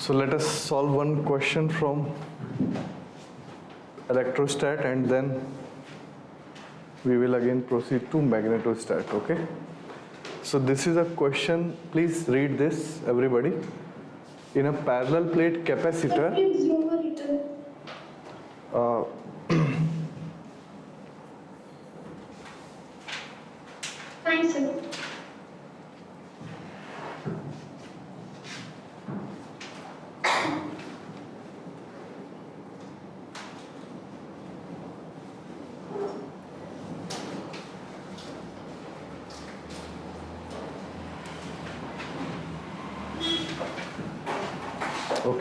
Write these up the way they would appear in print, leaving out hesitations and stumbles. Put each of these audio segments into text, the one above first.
So let us solve one question from electrostat and then we will again proceed to magnetostat. Okay. So this is a question, please read this everybody. In a parallel plate capacitor, Fine, sir.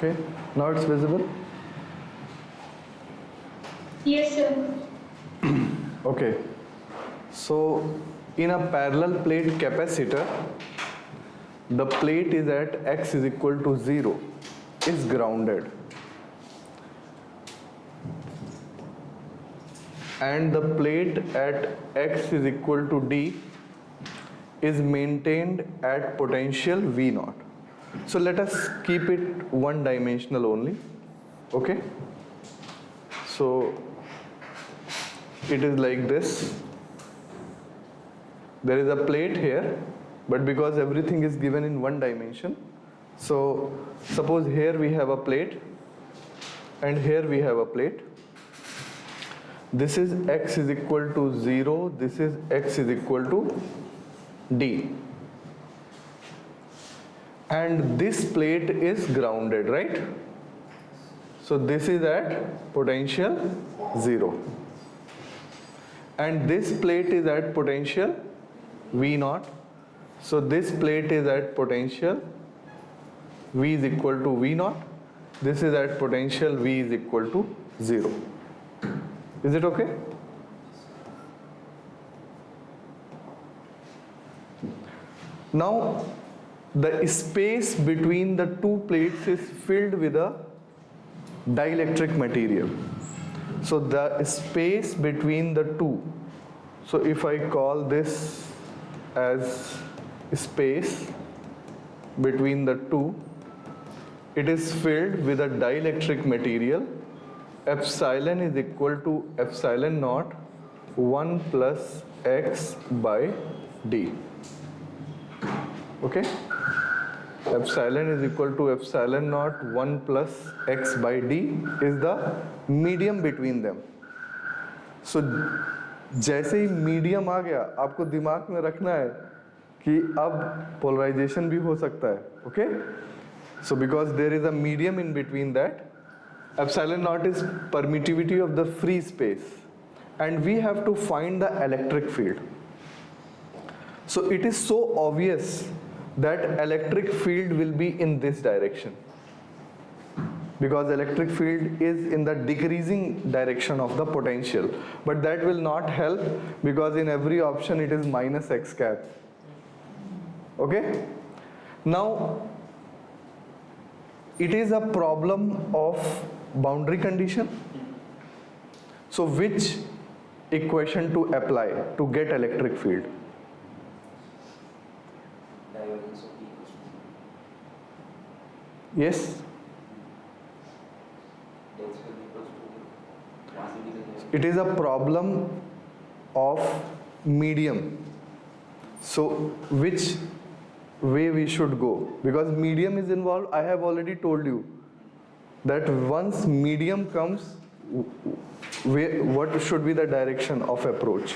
okay, now it's visible. Yes, sir. Okay, so in a parallel plate capacitor, the plate is at x is equal to 0, is grounded, and the plate at x is equal to d is maintained at potential V0. So let us keep it one dimensional only. Okay, so it is like this. There is a plate here, but because everything is given in one dimension, so suppose here we have a plate and here we have a plate. This is x is equal to 0, this is x is equal to d, and this plate is grounded, right? So this is at potential 0 and this plate is at potential V0. So this plate is at potential V is equal to V0. This is at potential V is equal to 0. Is it okay? Now the space between the two plates is filled with a dielectric material. So the space between the two, so if I call this as space between the two, it is filled with a dielectric material. Epsilon is equal to epsilon naught 1 plus x by d. Okay, epsilon is equal to epsilon naught 1 plus x by d is the medium between them. So जैसे ही medium आ गया, आपको दिमाग में रखना है कि अब polarisation भी हो सकता है. Okay, so because there is a medium in between that, epsilon naught is permittivity of the free space and we have to find the electric field. So it is so obvious that electric field will be in this direction because electric field is in the decreasing direction of the potential, but that will not help because in every option it is minus x cap. Okay, now it is a problem of boundary condition. So which equation to apply to get electric field? Divergence of E equals to Yes, del square equals to mass division. it is a problem of medium. So which way we should go? Because medium is involved, I have already told you that once medium comes, what should be the direction of approach?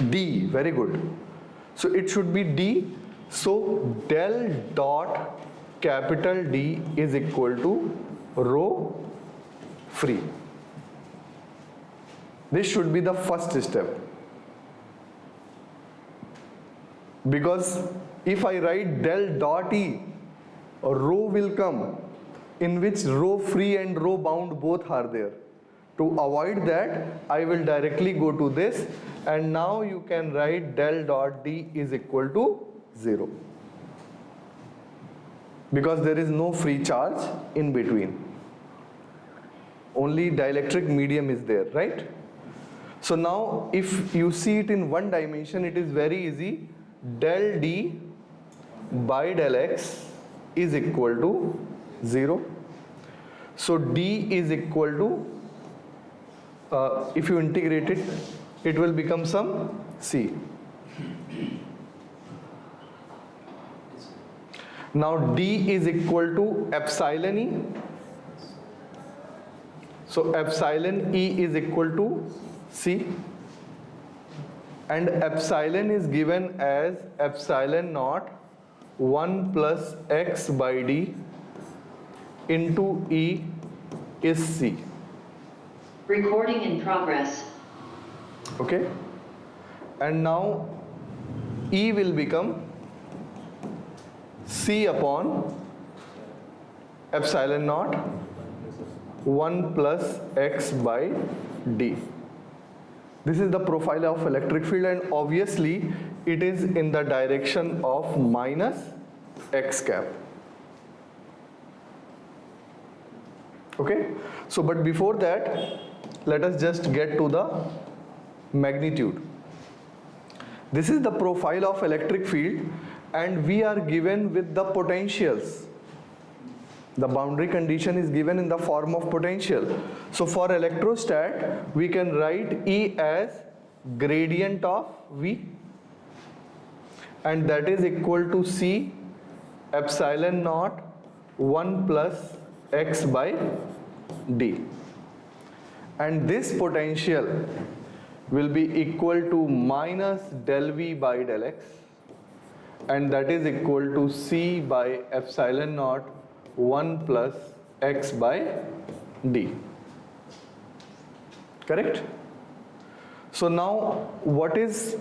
D, very good. So it should be D. So del dot capital D is equal to rho free. This should be the first step. Because if I write del dot E, a rho will come in which rho free and rho bound both are there. To avoid that, I will directly go to this, and now you can write del dot D is equal to 0 because there is no free charge in between. Only dielectric medium is there, right? So now if you see it in one dimension, it is very easy. Del D by del X is equal to 0. So D is equal to, if you integrate it, it will become some C. Now D is equal to epsilon E. So epsilon E is equal to C. And epsilon is given as epsilon naught 1 plus x by D into E is C. Recording in progress. Okay? And now E will become C upon epsilon naught 1 plus x by D. This is the profile of electric field, and obviously it is in the direction of minus x cap. Okay? So but before that, let us just get to the magnitude. This is the profile of electric field, and we are given with the potentials. The boundary condition is given in the form of potential. So for electrostat, we can write E as gradient of V, and that is equal to C epsilon naught 1 plus x by D. And this potential will be equal to minus del V by del x, and that is equal to C by epsilon naught 1 plus x by D. Correct? So now what is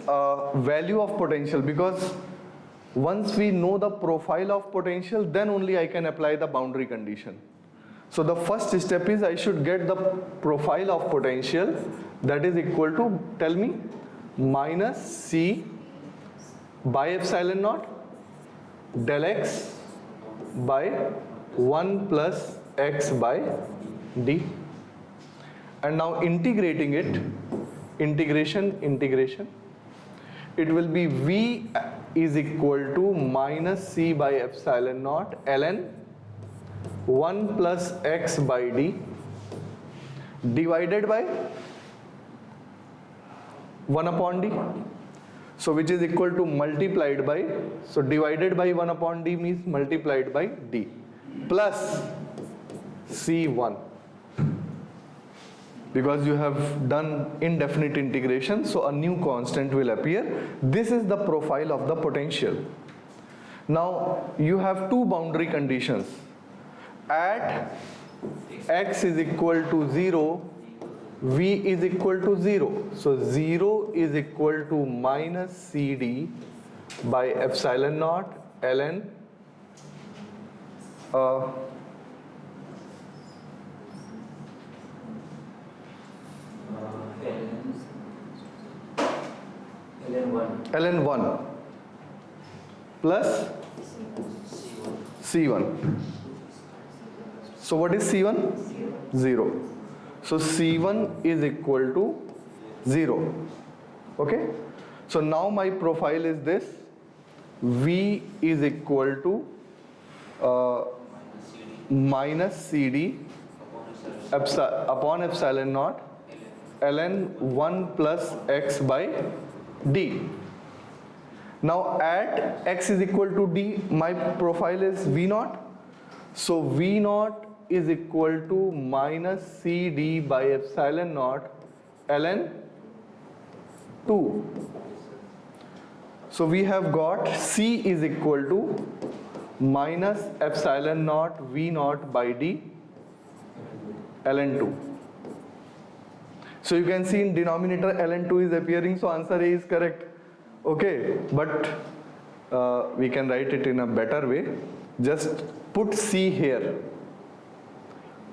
value of potential? Because once we know the profile of potential, then only I can apply the boundary condition. So the first step is I should get the profile of potential, that is equal to, tell me, minus C by epsilon naught del x by 1 plus x by D. And now integrating it, integration, it will be V is equal to minus C by epsilon naught ln 1 plus x by D divided by 1 upon D. So which is equal to multiplied by, so divided by 1 upon D means multiplied by D, plus C1. Because you have done indefinite integration, so a new constant will appear. This is the profile of the potential. Now you have two boundary conditions. At x is equal to 0, V is equal to 0. So 0 is equal to minus CD by epsilon naught ln ln 1 plus C1. So what is C1? 0. So C1 is equal to 0. Okay? So now my profile is this. V is equal to minus CD upon epsilon naught ln 1 plus x by D. Now at x is equal to D, my profile is V naught. So V naught is equal to minus CD by epsilon naught ln 2. So we have got C is equal to minus epsilon naught V naught by D ln 2. So you can see in denominator ln 2 is appearing, so answer A is correct. Okay, but we can write it in a better way. Just put C here.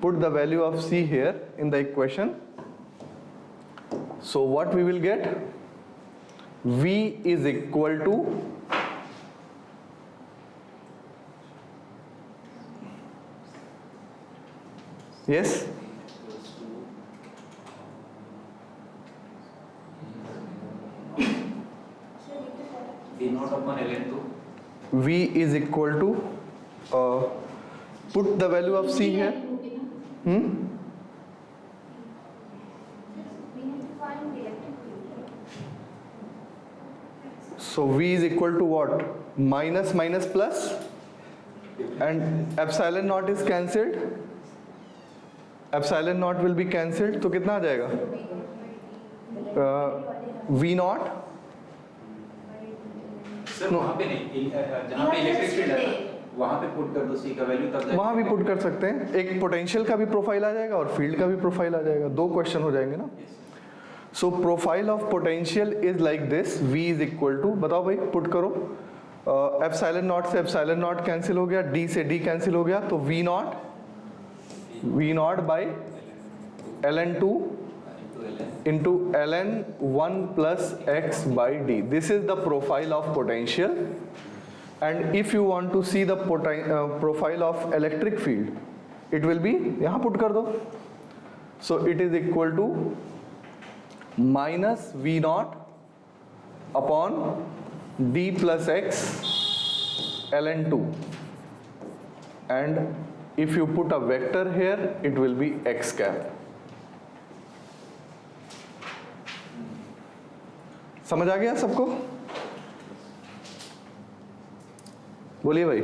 Put the value of C here in the equation. So what we will get? V is equal to yes? V naught upon ln 2. V is equal to put the value of C here. So V is equal to what? Minus minus plus, and epsilon naught is cancelled. Epsilon naught will be cancelled. तो कितना आ जाएगा? V naught. Sir वहाँ पे नहीं, जहाँ पे electric field है वहाँ पे पुट कर दो C का वैल्यू, तब वहाँ भी पुट कर सकते हैं. एक पोटेंशियल का भी प्रोफाइल आ जाएगा और फील्ड का भी प्रोफाइल आ जाएगा. दो क्वेश्चन हो जाएंगे ना. So profile of potential is like this. V is equal to, बताओ भाई, पुट करो. एप्सिलॉन नॉट से एप्सिलॉन नॉट कैंसिल हो गया, D से D कैंसिल हो गया, तो V not by ln2 into ln1 plus x by d. This is the profile of potential. And if you want to see the profile of electric field, it will be, यहाँ put कर दो. So it is equal to minus V naught upon d plus x ln2. And if you put a vector here, it will be x cap. समझ आ गया सबको? बोलिए भाई.